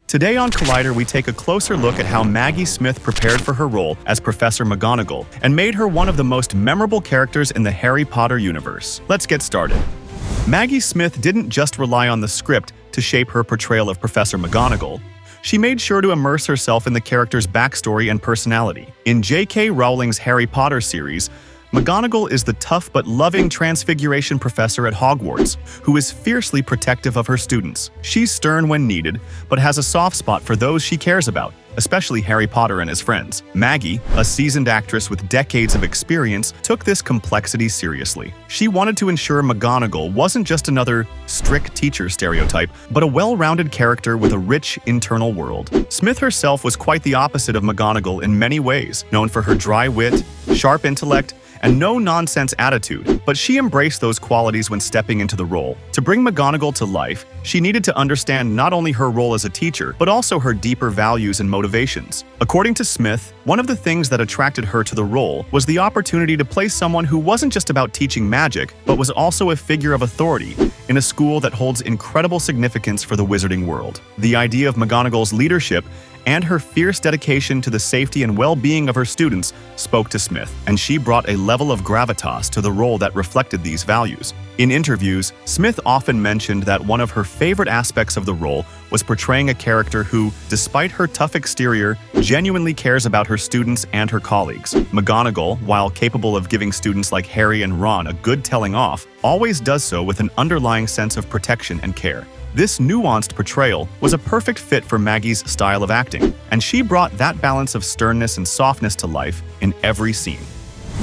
Today on Collider, we take a closer look at how Maggie Smith prepared for her role as Professor McGonagall and made her one of the most memorable characters in the Harry Potter universe. Let's get started. Maggie Smith didn't just rely on the script to shape her portrayal of Professor McGonagall. She made sure to immerse herself in the character's backstory and personality. In J.K. Rowling's Harry Potter series, McGonagall is the tough but loving Transfiguration professor at Hogwarts, who is fiercely protective of her students. She's stern when needed, but has a soft spot for those she cares about, especially Harry Potter and his friends. Maggie, a seasoned actress with decades of experience, took this complexity seriously. She wanted to ensure McGonagall wasn't just another strict teacher stereotype, but a well-rounded character with a rich internal world. Smith herself was quite the opposite of McGonagall in many ways, known for her dry wit, sharp intellect, and no-nonsense attitude, but she embraced those qualities when stepping into the role. To bring McGonagall to life, she needed to understand not only her role as a teacher, but also her deeper values and motivations. According to Smith, one of the things that attracted her to the role was the opportunity to play someone who wasn't just about teaching magic, but was also a figure of authority in a school that holds incredible significance for the wizarding world. The idea of McGonagall's leadership and her fierce dedication to the safety and well-being of her students spoke to Smith, and she brought a level of gravitas to the role that reflected these values. In interviews, Smith often mentioned that one of her favorite aspects of the role was portraying a character who, despite her tough exterior, genuinely cares about her students and her colleagues. McGonagall, while capable of giving students like Harry and Ron a good telling off, always does so with an underlying sense of protection and care. This nuanced portrayal was a perfect fit for Maggie's style of acting, and she brought that balance of sternness and softness to life in every scene.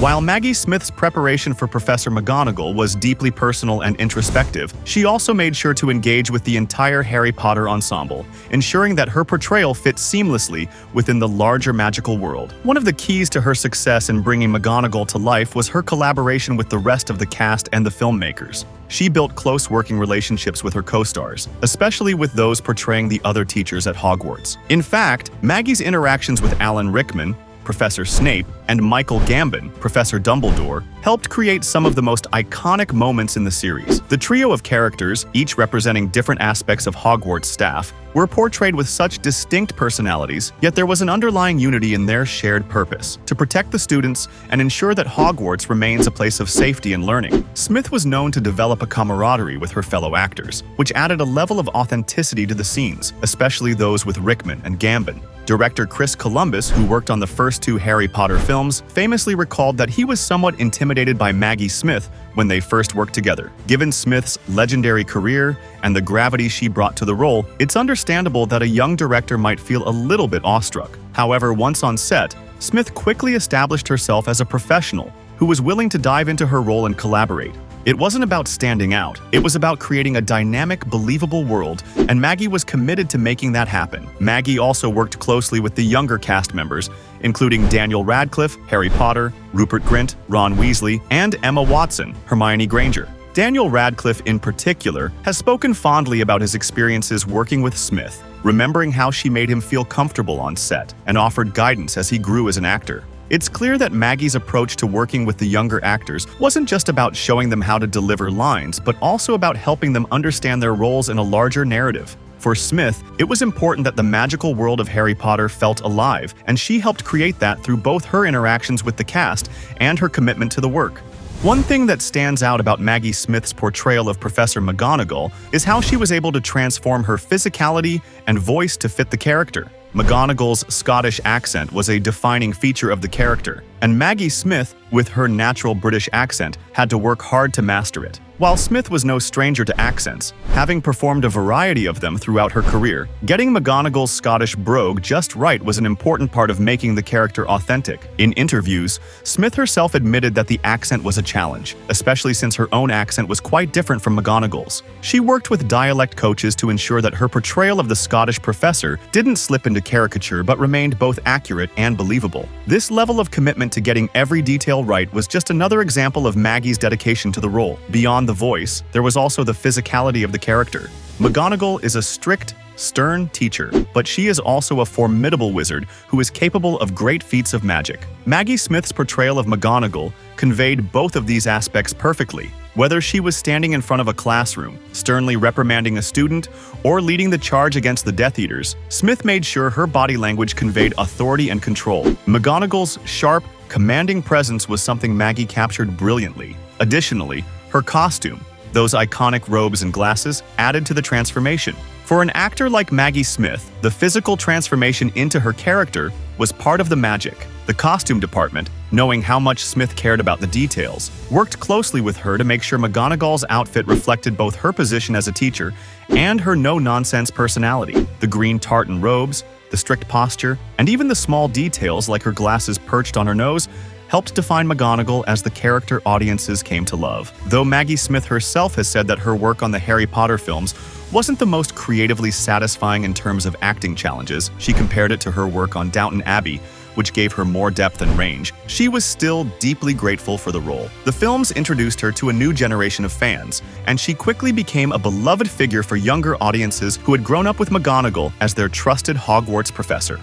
While Maggie Smith's preparation for Professor McGonagall was deeply personal and introspective, she also made sure to engage with the entire Harry Potter ensemble, ensuring that her portrayal fit seamlessly within the larger magical world. One of the keys to her success in bringing McGonagall to life was her collaboration with the rest of the cast and the filmmakers. She built close working relationships with her co-stars, especially with those portraying the other teachers at Hogwarts. In fact, Maggie's interactions with Alan Rickman, Professor Snape, and Michael Gambon, Professor Dumbledore, helped create some of the most iconic moments in the series. The trio of characters, each representing different aspects of Hogwarts staff, were portrayed with such distinct personalities, yet there was an underlying unity in their shared purpose: to protect the students and ensure that Hogwarts remains a place of safety and learning. Smith was known to develop a camaraderie with her fellow actors, which added a level of authenticity to the scenes, especially those with Rickman and Gambon. Director Chris Columbus, who worked on the first two Harry Potter films, famously recalled that he was somewhat intimidated by Maggie Smith when they first worked together. Given Smith's legendary career and the gravity she brought to the role, it's understandable that a young director might feel a little bit awestruck. However, once on set, Smith quickly established herself as a professional who was willing to dive into her role and collaborate. It wasn't about standing out, it was about creating a dynamic, believable world, and Maggie was committed to making that happen. Maggie also worked closely with the younger cast members, including Daniel Radcliffe, Harry Potter, Rupert Grint, Ron Weasley, and Emma Watson, Hermione Granger. Daniel Radcliffe, in particular, has spoken fondly about his experiences working with Smith, remembering how she made him feel comfortable on set and offered guidance as he grew as an actor. It's clear that Maggie's approach to working with the younger actors wasn't just about showing them how to deliver lines, but also about helping them understand their roles in a larger narrative. For Smith, it was important that the magical world of Harry Potter felt alive, and she helped create that through both her interactions with the cast and her commitment to the work. One thing that stands out about Maggie Smith's portrayal of Professor McGonagall is how she was able to transform her physicality and voice to fit the character. McGonagall's Scottish accent was a defining feature of the character, and Maggie Smith, with her natural British accent, had to work hard to master it. While Smith was no stranger to accents, having performed a variety of them throughout her career, getting McGonagall's Scottish brogue just right was an important part of making the character authentic. In interviews, Smith herself admitted that the accent was a challenge, especially since her own accent was quite different from McGonagall's. She worked with dialect coaches to ensure that her portrayal of the Scottish professor didn't slip into caricature but remained both accurate and believable. This level of commitment to getting every detail right was just another example of Maggie's dedication to the role. Beyond the voice, there was also the physicality of the character. McGonagall is a strict, stern teacher, but she is also a formidable wizard who is capable of great feats of magic. Maggie Smith's portrayal of McGonagall conveyed both of these aspects perfectly. Whether she was standing in front of a classroom, sternly reprimanding a student, or leading the charge against the Death Eaters, Smith made sure her body language conveyed authority and control. McGonagall's sharp, commanding presence was something Maggie captured brilliantly. Additionally, her costume, those iconic robes and glasses, added to the transformation. For an actor like Maggie Smith, the physical transformation into her character was part of the magic. The costume department, knowing how much Smith cared about the details, worked closely with her to make sure McGonagall's outfit reflected both her position as a teacher and her no-nonsense personality. The green tartan robes, the strict posture, and even the small details like her glasses perched on her nose helped define McGonagall as the character audiences came to love. Though Maggie Smith herself has said that her work on the Harry Potter films wasn't the most creatively satisfying in terms of acting challenges, she compared it to her work on Downton Abbey, which gave her more depth and range. She was still deeply grateful for the role. The films introduced her to a new generation of fans, and she quickly became a beloved figure for younger audiences who had grown up with McGonagall as their trusted Hogwarts professor.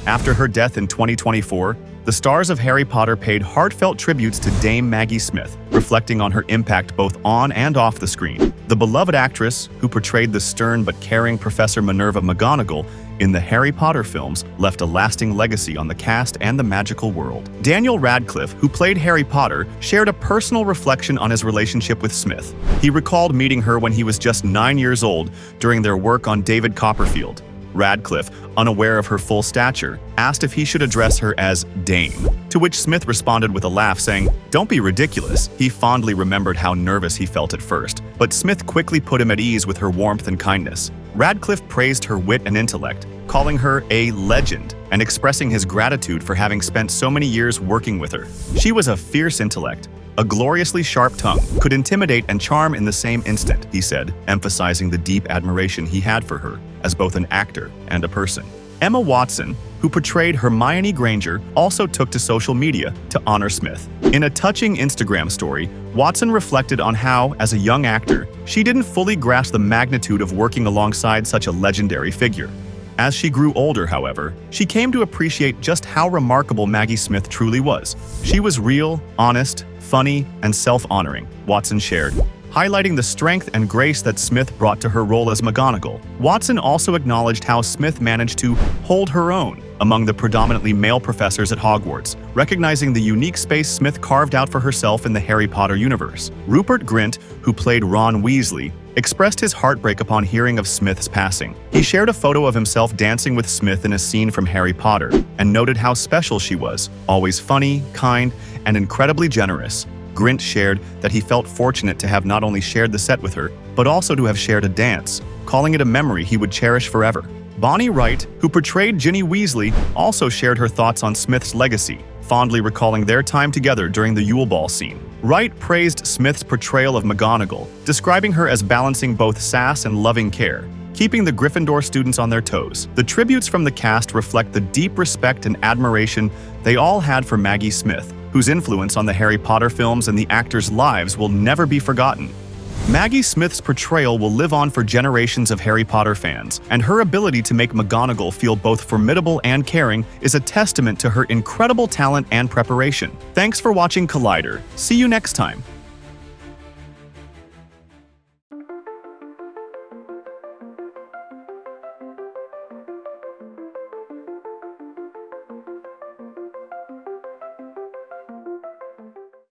After her death in 2024, the stars of Harry Potter paid heartfelt tributes to Dame Maggie Smith, reflecting on her impact both on and off the screen. The beloved actress, who portrayed the stern but caring Professor Minerva McGonagall in the Harry Potter films, left a lasting legacy on the cast and the magical world. Daniel Radcliffe, who played Harry Potter, shared a personal reflection on his relationship with Smith. He recalled meeting her when he was just 9 years old during their work on David Copperfield. Radcliffe, unaware of her full stature, asked if he should address her as Dame, to which Smith responded with a laugh saying, "Don't be ridiculous." He fondly remembered how nervous he felt at first, but Smith quickly put him at ease with her warmth and kindness. Radcliffe praised her wit and intellect, calling her a legend and expressing his gratitude for having spent so many years working with her. She was a fierce intellect, a gloriously sharp tongue, could intimidate and charm in the same instant, he said, emphasizing the deep admiration he had for her as both an actor and a person. Emma Watson, who portrayed Hermione Granger, also took to social media to honor Smith. In a touching Instagram story, Watson reflected on how, as a young actor, she didn't fully grasp the magnitude of working alongside such a legendary figure. As she grew older, however, she came to appreciate just how remarkable Maggie Smith truly was. She was real, honest, funny, and self-honoring, Watson shared, highlighting the strength and grace that Smith brought to her role as McGonagall. Watson also acknowledged how Smith managed to hold her own among the predominantly male professors at Hogwarts, recognizing the unique space Smith carved out for herself in the Harry Potter universe. Rupert Grint, who played Ron Weasley, expressed his heartbreak upon hearing of Smith's passing. He shared a photo of himself dancing with Smith in a scene from Harry Potter and noted how special she was, always funny, kind, and incredibly generous. Grint shared that he felt fortunate to have not only shared the set with her, but also to have shared a dance, calling it a memory he would cherish forever. Bonnie Wright, who portrayed Ginny Weasley, also shared her thoughts on Smith's legacy, fondly recalling their time together during the Yule Ball scene. Wright praised Smith's portrayal of McGonagall, describing her as balancing both sass and loving care, keeping the Gryffindor students on their toes. The tributes from the cast reflect the deep respect and admiration they all had for Maggie Smith, whose influence on the Harry Potter films and the actors' lives will never be forgotten. Maggie Smith's portrayal will live on for generations of Harry Potter fans, and her ability to make McGonagall feel both formidable and caring is a testament to her incredible talent and preparation. Thanks for watching Collider. See you next time.